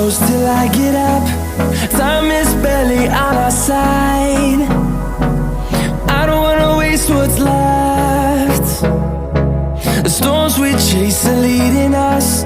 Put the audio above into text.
close till I get up. Time is barely on our side. I don't wanna waste what's left. The storms we chase are leading us